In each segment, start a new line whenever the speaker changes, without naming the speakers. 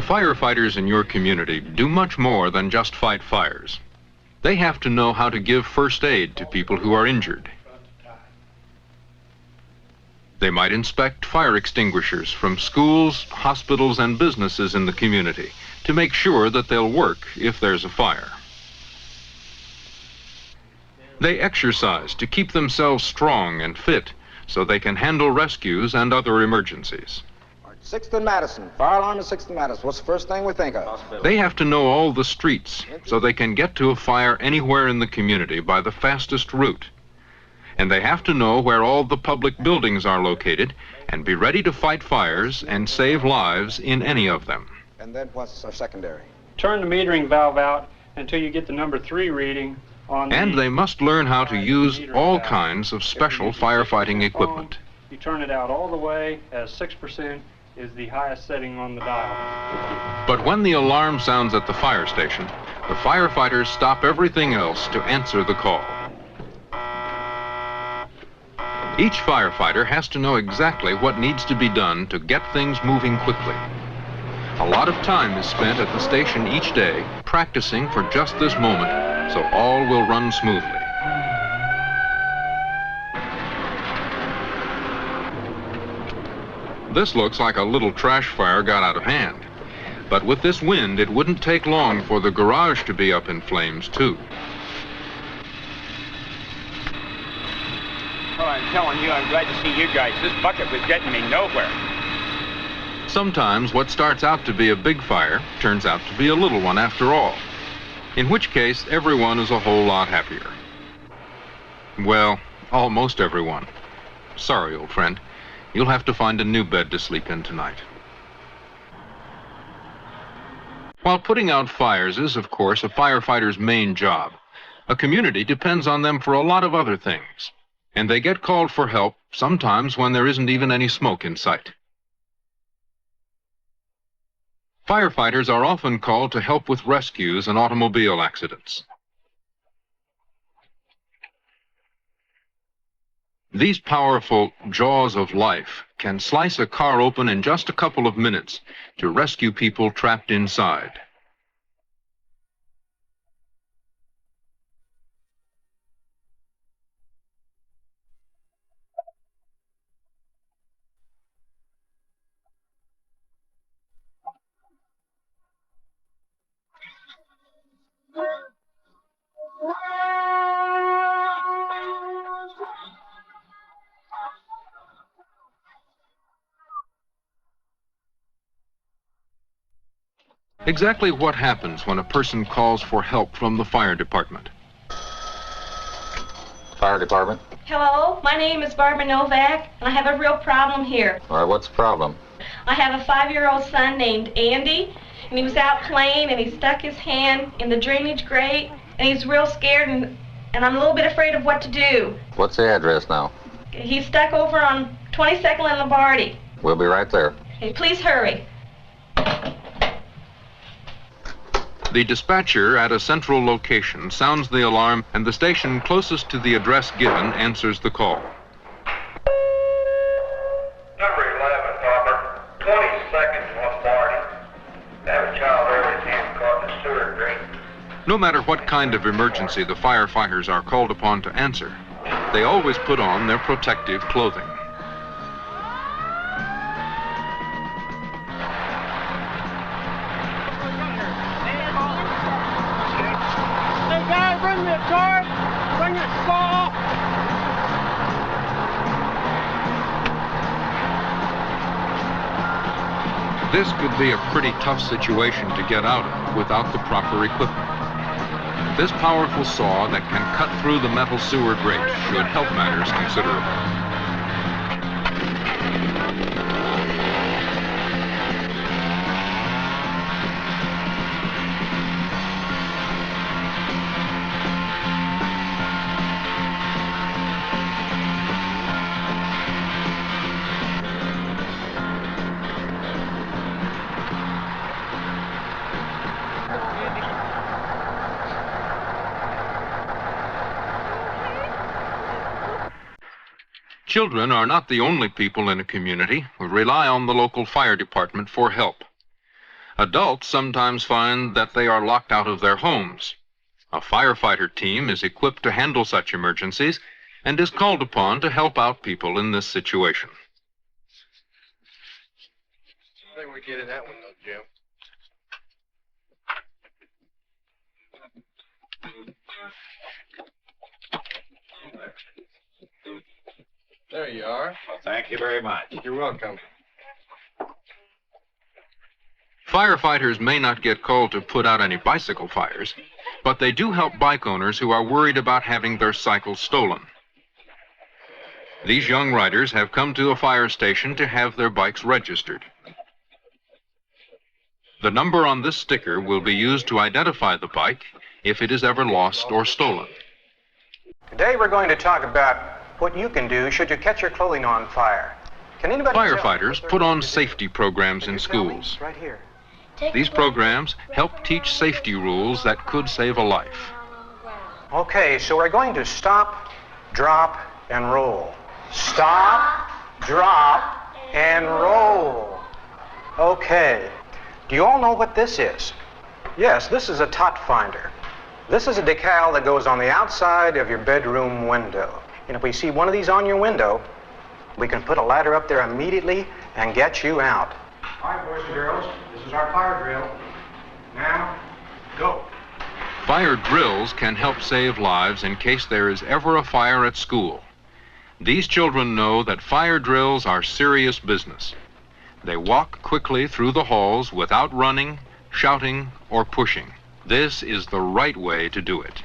firefighters in your community do much more than just fight fires. They have to know how to give first aid to people who are injured. They might inspect fire extinguishers from schools, hospitals, and businesses in the community to make sure that they'll work if there's a fire. They exercise to keep themselves strong and fit so they can handle rescues and other emergencies.
6th and Madison. Fire alarm is 6th and Madison. What's the first thing we think of?
They have to know all the streets so they can get to a fire anywhere in the community by the fastest route. And they have to know where all the public buildings are located and be ready to fight fires and save lives in any of them.
And then what's our secondary?
Turn the metering valve out until you get the number 3 reading on
And they must learn how to use all kinds of special firefighting equipment.
You turn it out all the way as 6% is the highest setting on the dial.
But when the alarm sounds at the fire station, the firefighters stop everything else to answer the call. Each firefighter has to know exactly what needs to be done to get things moving quickly. A lot of time is spent at the station each day practicing for just this moment so all will run smoothly. This looks like a little trash fire got out of hand. But with this wind, it wouldn't take long for the garage to be up in flames, too.
Oh, I'm telling you, I'm glad to see you guys. This bucket was getting me nowhere.
Sometimes what starts out to be a big fire turns out to be a little one after all, in which case everyone is a whole lot happier. Well, almost everyone. Sorry, old friend. You'll have to find a new bed to sleep in tonight. While putting out fires is, of course, a firefighter's main job, a community depends on them for a lot of other things, and they get called for help sometimes when there isn't even any smoke in sight. Firefighters are often called to help with rescues and automobile accidents. These powerful jaws of life can slice a car open in just a couple of minutes to rescue people trapped inside. Exactly what happens when a person calls for help from the fire department?
Fire department?
Hello, my name is Barbara Novak, and I have a real problem here.
All right, what's the problem?
I have a 5-year-old son named Andy, and he was out playing, and he stuck his hand in the drainage grate, and he's real scared, and I'm a little bit afraid of what to do.
What's the address now?
He's stuck over on 22nd and Lombardy.
We'll be right there.
Hey, please hurry.
The dispatcher at a central location sounds the alarm, and the station closest to the address given answers the call.
Number 11, Topper. 22nd, Lombardy. I have a child there with his hand caught in the sewer drain.
No matter what kind of emergency the firefighters are called upon to answer, they always put on their protective clothing.
Bring me a car, bring a saw.
This could be a pretty tough situation to get out of without the proper equipment. This powerful saw that can cut through the metal sewer grate should help matters considerably. Children are not the only people in a community who rely on the local fire department for help. Adults sometimes find that they are locked out of their homes. A firefighter team is equipped to handle such emergencies and is called upon to help out people in this situation.
I think we get in that one though, Jim. There you are.
Well, thank you very much.
You're welcome.
Firefighters may not get called to put out any bicycle fires, but they do help bike owners who are worried about having their cycles stolen. These young riders have come to a fire station to have their bikes registered. The number on this sticker will be used to identify the bike if it is ever lost or stolen.
Today we're going to talk about what you can do should you catch your clothing on fire. Can anybody
Firefighters put on safety programs in schools.
Right here.
These programs help teach safety rules that could save a life.
Okay, so we're going to stop, drop, and roll. Stop, drop, and roll. Okay. Do you all know what this is? Yes, this is a tot finder. This is a decal that goes on the outside of your bedroom window. And if we see one of these on your window, we can put a ladder up there immediately and get you out. All right, boys and girls, this is our fire drill. Now, go.
Fire drills can help save lives in case there is ever a fire at school. These children know that fire drills are serious business. They walk quickly through the halls without running, shouting, or pushing. This is the right way to do it.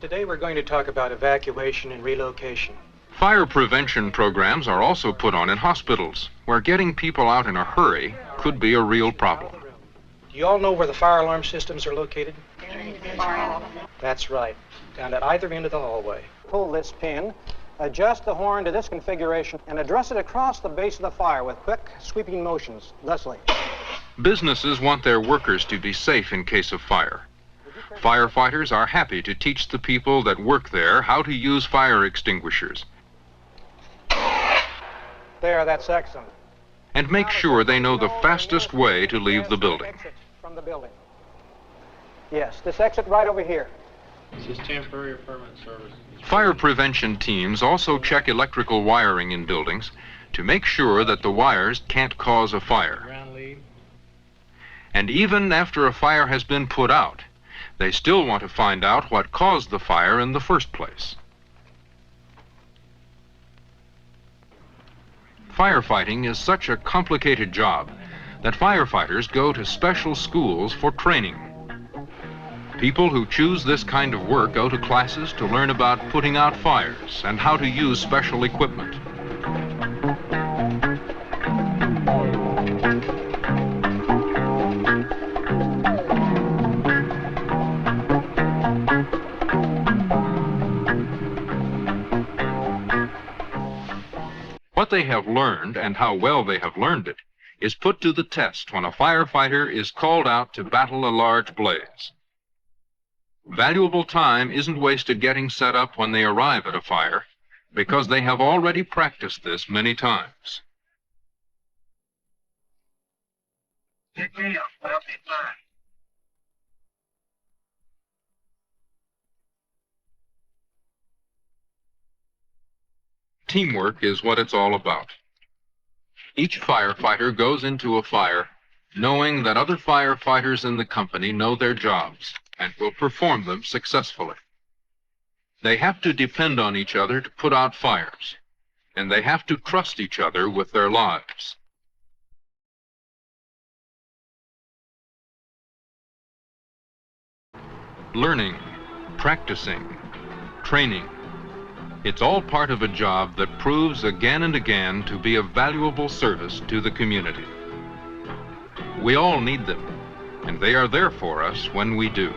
Today we're going to talk about evacuation and relocation.
Fire prevention programs are also put on in hospitals, where getting people out in a hurry could be a real problem.
Do you all know where the fire alarm systems are located? That's right, down at either end of the hallway. Pull this pin, adjust the horn to this configuration, and address it across the base of the fire with quick, sweeping motions. Leslie.
Businesses want their workers to be safe in case of fire. Firefighters are happy to teach the people that work there how to use fire extinguishers.
There, that's excellent.
And make sure they know the fastest way to leave the building.
Exit from the building. Yes, this exit right over here.
This is temporary or permanent service.
Fire prevention teams also check electrical wiring in buildings to make sure that the wires can't cause a fire.
Ground lead.
And even after a fire has been put out, they still want to find out what caused the fire in the first place. Firefighting is such a complicated job that firefighters go to special schools for training. People who choose this kind of work go to classes to learn about putting out fires and how to use special equipment. What they have learned and how well they have learned it is put to the test when a firefighter is called out to battle a large blaze. Valuable time isn't wasted getting set up when they arrive at a fire, because they have already practiced this many times. Teamwork is what it's all about. Each firefighter goes into a fire knowing that other firefighters in the company know their jobs and will perform them successfully. They have to depend on each other to put out fires, and they have to trust each other with their lives. Learning, practicing, training. It's all part of a job that proves again and again to be of valuable service to the community. We all need them, and they are there for us when we do.